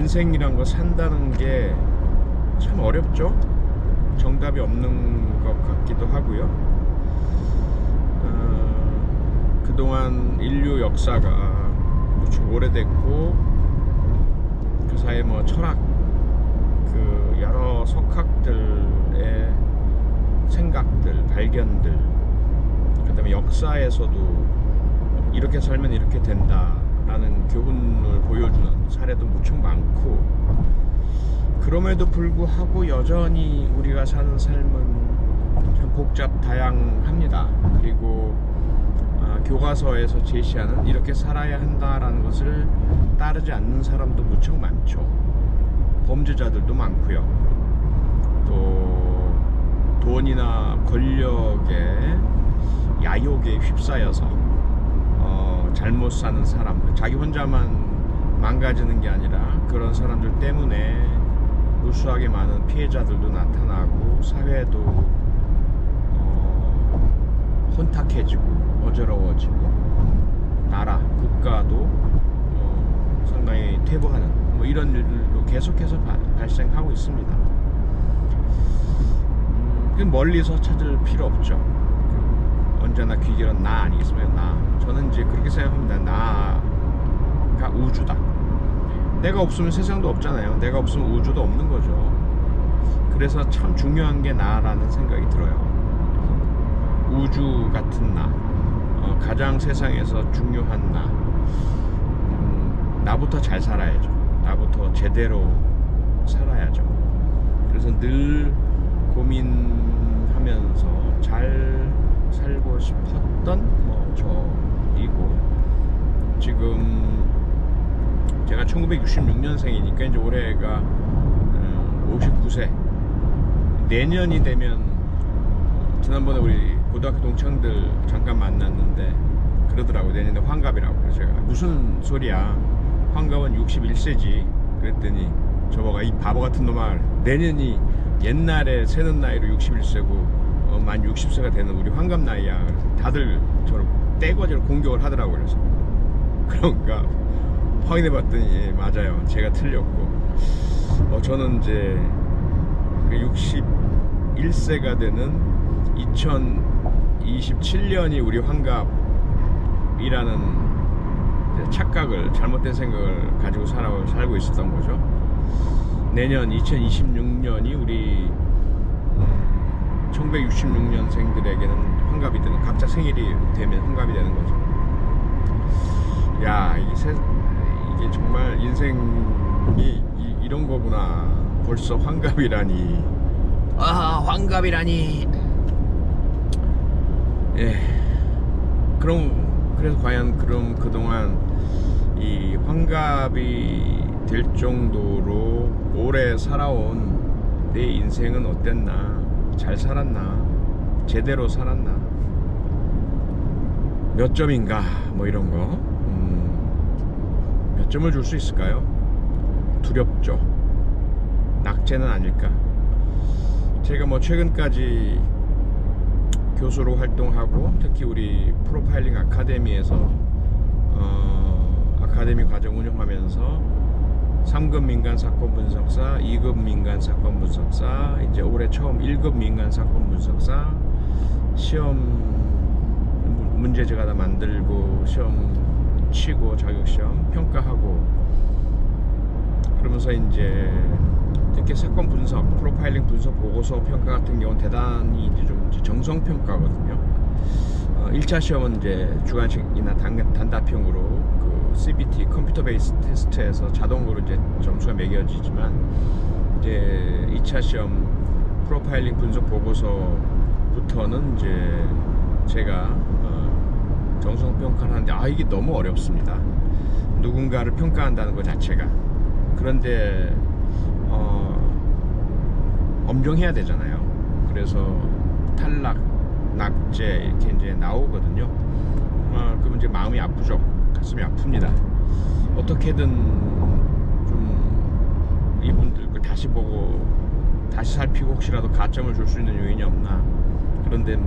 인생이란 거 산다는 게 참 어렵죠. 정답이 없는 것 같기도 하고요. 그동안 인류 역사가 무척 오래됐고 그 사이에 뭐 철학, 그 여러 석학들의 생각들, 발견들, 그 다음에 역사에서도 이렇게 살면 이렇게 된다라는 교훈을 보여주는 사례도 무척 많고, 그럼에도 불구하고 여전히 우리가 사는 삶은 참 복잡 다양합니다. 그리고 교과서에서 제시하는 이렇게 살아야 한다라는 것을 따르지 않는 사람도 무척 많죠. 범죄자들도 많고요. 또 돈이나 권력의 야욕에 휩싸여서 잘못 사는 사람, 자기 혼자만 망가지는 게 아니라 그런 사람들 때문에 무수하게 많은 피해자들도 나타나고 사회도 혼탁해지고 어지러워지고 나라, 국가도 상당히 퇴보하는 뭐 이런 일들도 계속해서 발생하고 있습니다. 멀리서 찾을 필요 없죠. 언제나 귀결은 나 아니겠습니까? 나. 저는 이제 그렇게 생각합니다. 나가 우주다. 내가 없으면 세상도 없잖아요. 내가 없으면 우주도 없는 거죠. 그래서 참 중요한 게 나라는 생각이 들어요. 우주 같은 나, 가장 세상에서 중요한 나, 나부터 잘 살아야죠. 나부터 제대로 살아야죠. 그래서 늘 고민하면서 잘 살고 싶었던 저이고, 지금 제가 1966년생이니까 이제 올해가 59세. 내년이 되면, 지난번에 우리 고등학교 동창들 잠깐 만났는데 그러더라고. 내년에 환갑이라고. 그래서 제가 무슨 소리야, 환갑은 61세지 그랬더니 저보가 이 바보 같은 놈아, 내년이 옛날에 세는 나이로 61세고 만 60세가 되는 우리 환갑 나이야. 그래서 다들 저를 떼거지로 공격을 하더라고요. 그래서 그런가 확인해봤더니 예, 맞아요. 제가 틀렸고, 저는 이제 61세가 되는 2027년이 우리 환갑이라는 착각을, 잘못된 생각을 가지고 살고 있었던 거죠. 내년 2026년이 우리 1966년생들에게는 환갑이 되는, 각자 생일이 되면 환갑이 되는 거죠. 야, 이게 정말 인생이 이런 거구나. 벌써 환갑이라니. 환갑이라니. 예. 그래서 과연 그동안 이 환갑이 될 정도로 오래 살아온 내 인생은 어땠나? 잘 살았나? 제대로 살았나? 몇 점인가? 뭐 이런 거. 몇 점을 줄 수 있을까요? 두렵죠. 낙제는 아닐까? 제가 최근까지 교수로 활동하고, 특히 우리 프로파일링 아카데미에서 아카데미 과정 운영하면서 3급 민간 사건 분석사, 2급 민간 사건 분석사, 이제 올해 처음 1급 민간 사건 분석사 시험 문제제가 다 만들고, 시험 치고, 자격시험 평가하고, 그러면서 이제 특히 사건 분석, 프로파일링 분석 보고서 평가 같은 경우는 대단히 이제 좀 정성 평가거든요. 1차 시험은 이제 주관식이나 단답형으로 그 CBT 컴퓨터 베이스 테스트에서 자동으로 이제 점수가 매겨지지만, 이제 2차 시험 프로파일링 분석 보고서부터는 이제 제가 정성 평가를 하는데 이게 너무 어렵습니다. 누군가를 평가한다는 것 자체가. 그런데 엄정해야 되잖아요. 그래서 탈락, 낙제 이렇게 이제 나오거든요. 그러면 이제 마음이 아프죠. 가슴이 아픕니다. 어떻게든 좀 이분들 걸 다시 보고, 다시 살피고, 혹시라도 가점을 줄 수 있는 요인이 없나. 그런데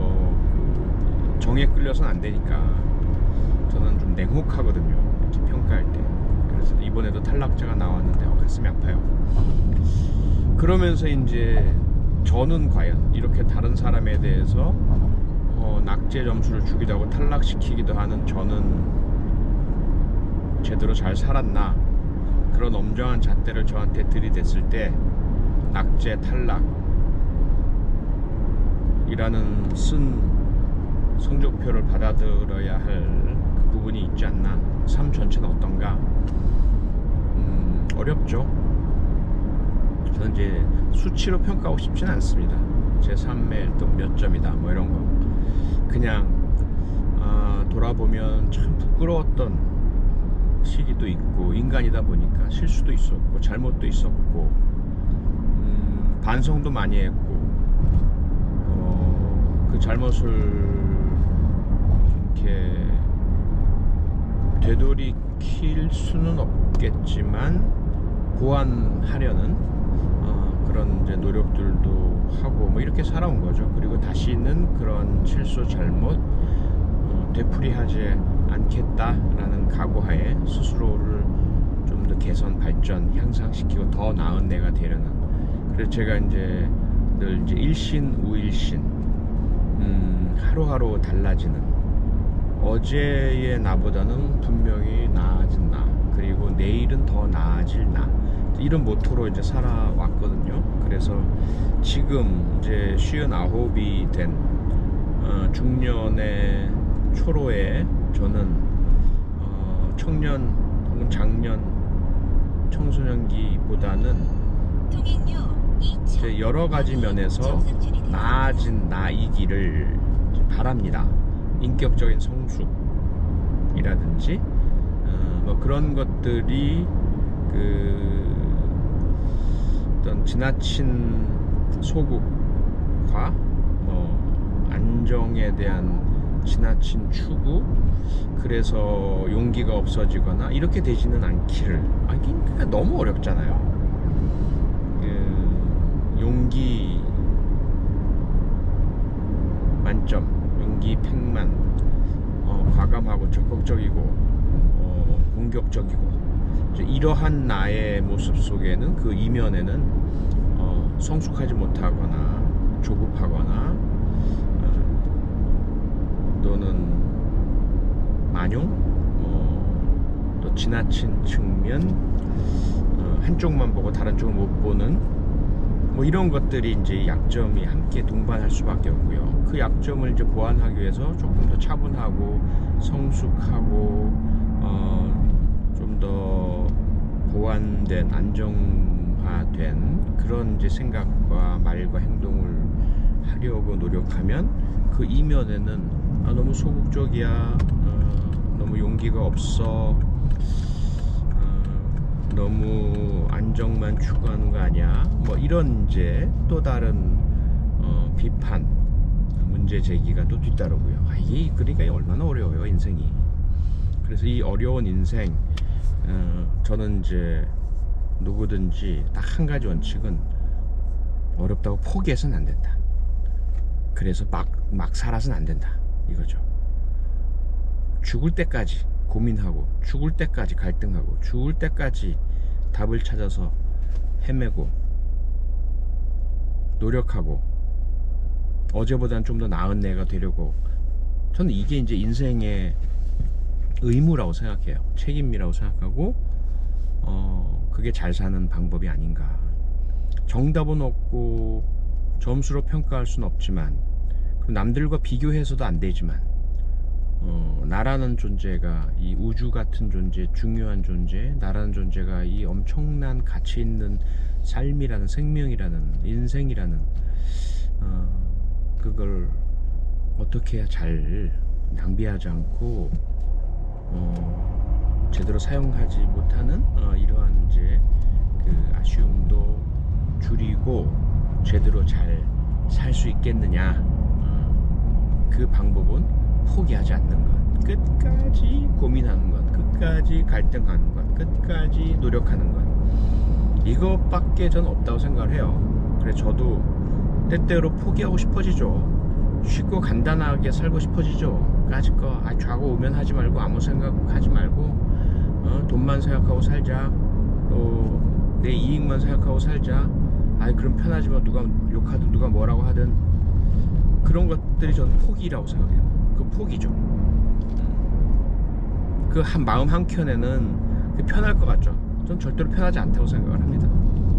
정에 끌려서는 안 되니까 저는 좀 냉혹하거든요. 이렇게 평가할 때. 그래서 이번에도 탈락자가 나왔는데 가슴이 아파요. 그러면서 이제 저는 과연 이렇게 다른 사람에 대해서 낙제 점수를 주기도 하고 탈락시키기도 하는 저는 제대로 잘 살았나, 그런 엄정한 잣대를 저한테 들이댔을 때 낙제 탈락이라는 쓴 성적표를 받아들여야 할 그 부분이 있지 않나. 삶 전체는 어떤가. 어렵죠. 저는 이제 수치로 평가하고 싶지는 않습니다. 제 삶의 또 몇 점이다 뭐 이런 거. 그냥 돌아보면 참 부끄러웠던 시기도 있고, 인간이다 보니까 실수도 있었고 잘못도 있었고 반성도 많이 했고, 그 잘못을 이렇게 되돌이킬 수는 없겠지만 보완하려는 그런 이제 노력들도 하고 뭐 이렇게 살아온 거죠. 그리고 다시는 그런 실수 잘못 되풀이하지 않겠다라는 각오하에 스스로를 좀 더 개선, 발전, 향상시키고 더 나은 내가 되려는. 그래서 제가 이제 늘 이제 일신 우일신, 하루하루 달라지는, 어제의 나보다는 분명히 나아진 나, 그리고 내일은 더 나아질 나, 이런 모토로 이제 살아왔거든요. 그래서 지금 이제 59이 된 중년의 초로에 저는 청년 혹은 장년 청소년기보다는 이제 여러 가지 면에서 나아진 나이기를 바랍니다. 인격적인 성숙이라든지 뭐 그런 것들이 어떤 지나친 소극과 뭐 안정에 대한 지나친 추구, 그래서 용기가 없어지거나 이렇게 되지는 않기를. 그러니까 너무 어렵잖아요. 용기 만점, 용기 팽만, 과감하고 적극적이고 공격적이고, 이러한 나의 모습 속에는, 그 이면에는 성숙하지 못하거나 조급하거나 또는 만용, 또 지나친 측면, 한쪽만 보고 다른 쪽을 못 보는 뭐 이런 것들이 이제 약점이 함께 동반할 수밖에 없고요. 그 약점을 이제 보완하기 위해서 조금 더 차분하고 성숙하고 좀 더 보완된, 안정화된 그런 이제 생각과 말과 행동을 하려고 노력하면, 그 이면에는 너무 소극적이야, 너무 용기가 없어, 너무 안정만 추구하는 거 아니야, 뭐 이런 이제 또 다른 비판, 문제 제기가 또 뒤따르고요. 이게 그러니까 얼마나 어려워요, 인생이. 그래서 이 어려운 인생, 저는 이제 누구든지 딱 한 가지 원칙은, 어렵다고 포기해서는 안 된다. 그래서 막 살아서는 안 된다, 이거죠. 죽을 때까지 고민하고, 죽을 때까지 갈등하고, 죽을 때까지 답을 찾아서 헤매고 노력하고, 어제보다는 좀 더 나은 내가 되려고. 저는 이게 이제 인생의 의무라고 생각해요. 책임이라고 생각하고, 그게 잘 사는 방법이 아닌가. 정답은 없고 점수로 평가할 수는 없지만, 남들과 비교해서도 안 되지만, 나라는 존재가, 이 우주 같은 존재, 중요한 존재, 나라는 존재가 이 엄청난 가치 있는 삶이라는, 생명이라는, 인생이라는 그걸 어떻게 해야 잘 낭비하지 않고 제대로 사용하지 못하는 이러한 이제 그 아쉬움도 줄이고 제대로 잘 살 수 있겠느냐. 그 방법은 포기하지 않는 것, 끝까지 고민하는 것, 끝까지 갈등하는 것, 끝까지 노력하는 것, 이것밖에 전 없다고 생각을 해요. 그래서 저도 때때로 포기하고 싶어지죠. 쉽고 간단하게 살고 싶어지죠. 까짓 거 좌고 우면 하지 말고, 아무 생각 하지 말고, 돈만 돈만 생각하고 살자, 또 내 이익만 생각하고 살자. 아이 그럼 편하지만 누가 욕하든 누가 뭐라고 하든 그런 것들이 저는 포기라고 생각해요. 그 포기죠. 그 한 마음 한켠에는 그 편할 것 같죠. 전 절대로 편하지 않다고 생각을 합니다.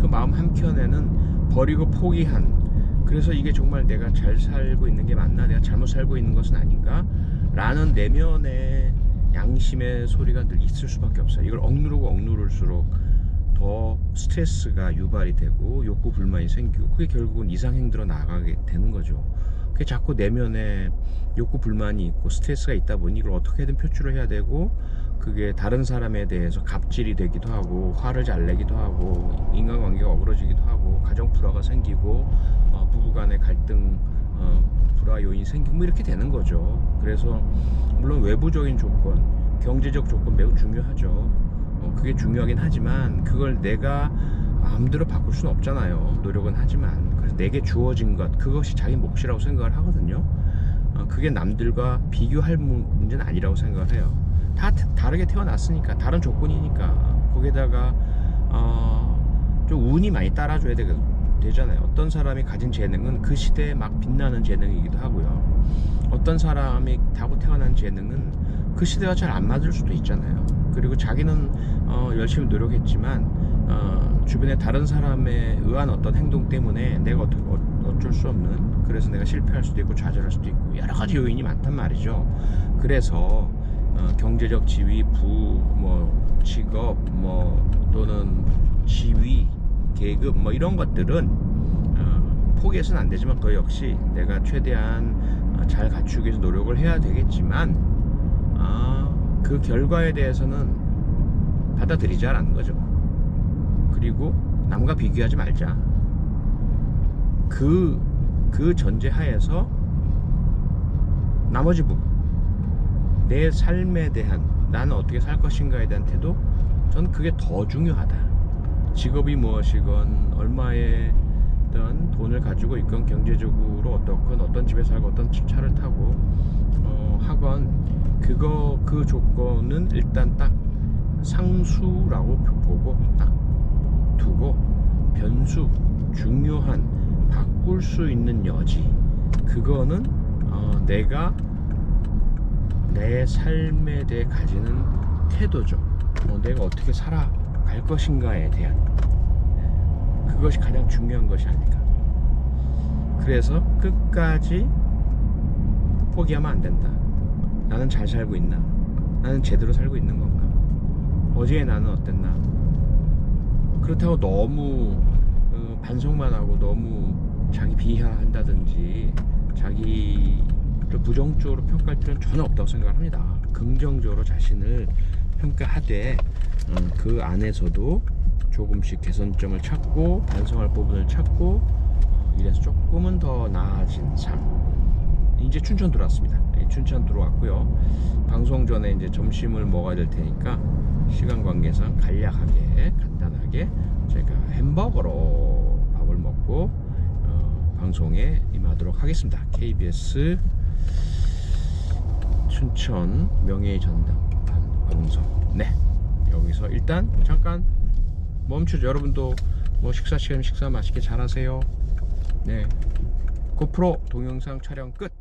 그 마음 한켠에는 버리고 포기한, 그래서 이게 정말 내가 잘 살고 있는 게 맞나, 내가 잘못 살고 있는 것은 아닌가 라는 내면의 양심의 소리가 늘 있을 수밖에 없어요. 이걸 억누르고 억누를수록 더 스트레스가 유발이 되고 욕구 불만이 생기고, 그게 결국은 이상행위로 나아가게 되는 거죠. 그게 자꾸 내면에 욕구 불만이 있고 스트레스가 있다 보니 이걸 어떻게든 표출을 해야 되고, 그게 다른 사람에 대해서 갑질이 되기도 하고 화를 잘 내기도 하고 인간관계가 어그러지기도 하고 가정 불화가 생기고 부부간의 갈등, 불화 요인이 생기고 뭐 이렇게 되는 거죠. 그래서 물론 외부적인 조건, 경제적 조건 매우 중요하죠. 그게 중요하긴 하지만 그걸 내가 마음대로 바꿀 수는 없잖아요. 노력은 하지만. 그래서 내게 주어진 것, 그것이 자기 몫이라고 생각을 하거든요. 그게 남들과 비교할 문제는 아니라고 생각을 해요. 다 다르게 태어났으니까, 다른 조건이니까. 거기다가 좀 운이 많이 따라줘야 되잖아요. 어떤 사람이 가진 재능은 그 시대에 막 빛나는 재능이기도 하고요. 어떤 사람이 타고 태어난 재능은 그 시대와 잘 안 맞을 수도 있잖아요. 그리고 자기는 열심히 노력했지만 주변에 다른 사람에 의한 어떤 행동 때문에 내가 어쩔 수 없는, 그래서 내가 실패할 수도 있고 좌절할 수도 있고 여러 가지 요인이 많단 말이죠. 그래서 경제적 지위, 직업, 또는 지위, 계급 이런 것들은 포기해서는 안 되지만, 그 역시 내가 최대한 잘 갖추기 위해서 노력을 해야 되겠지만 그 결과에 대해서는 받아들이자라는 거죠. 그리고 남과 비교하지 말자. 그 전제 하에서 나머지 부분, 내 삶에 대한, 나는 어떻게 살 것인가에 대한 태도, 저는 그게 더 중요하다. 직업이 무엇이건, 얼마의 어떤 돈을 가지고 있건, 경제적으로 어떻건, 어떤 집에 살고 어떤 차를 타고 하건, 그 조건은 일단 딱 상수라고 보고 딱 두고, 변수, 중요한, 바꿀 수 있는 여지, 그거는 내가 내 삶에 대해 가지는 태도죠. 내가 어떻게 살아갈 것인가에 대한, 그것이 가장 중요한 것이 아닐까. 그래서 끝까지 포기하면 안 된다. 나는 잘 살고 있나? 나는 제대로 살고 있는 건가? 어제의 나는 어땠나? 그렇다고 너무 반성만 하고 너무 자기 비하한다든지 자기를 부정적으로 평가할 필요는 전혀 없다고 생각합니다. 긍정적으로 자신을 평가하되 그 안에서도 조금씩 개선점을 찾고 반성할 부분을 찾고 이래서 조금은 더 나아진 삶. 이제 춘천 들어왔습니다. 춘천 들어왔고요. 방송 전에 이제 점심을 먹어야 될 테니까 시간 관계상 간략하게 간단하게 제가 햄버거로 밥을 먹고 방송에 임하도록 하겠습니다. KBS 춘천 명예의 전당 방송. 네, 여기서 일단 잠깐 멈추죠. 여러분도 식사 시간 식사 맛있게 잘 하세요. 네, 고프로 동영상 촬영 끝.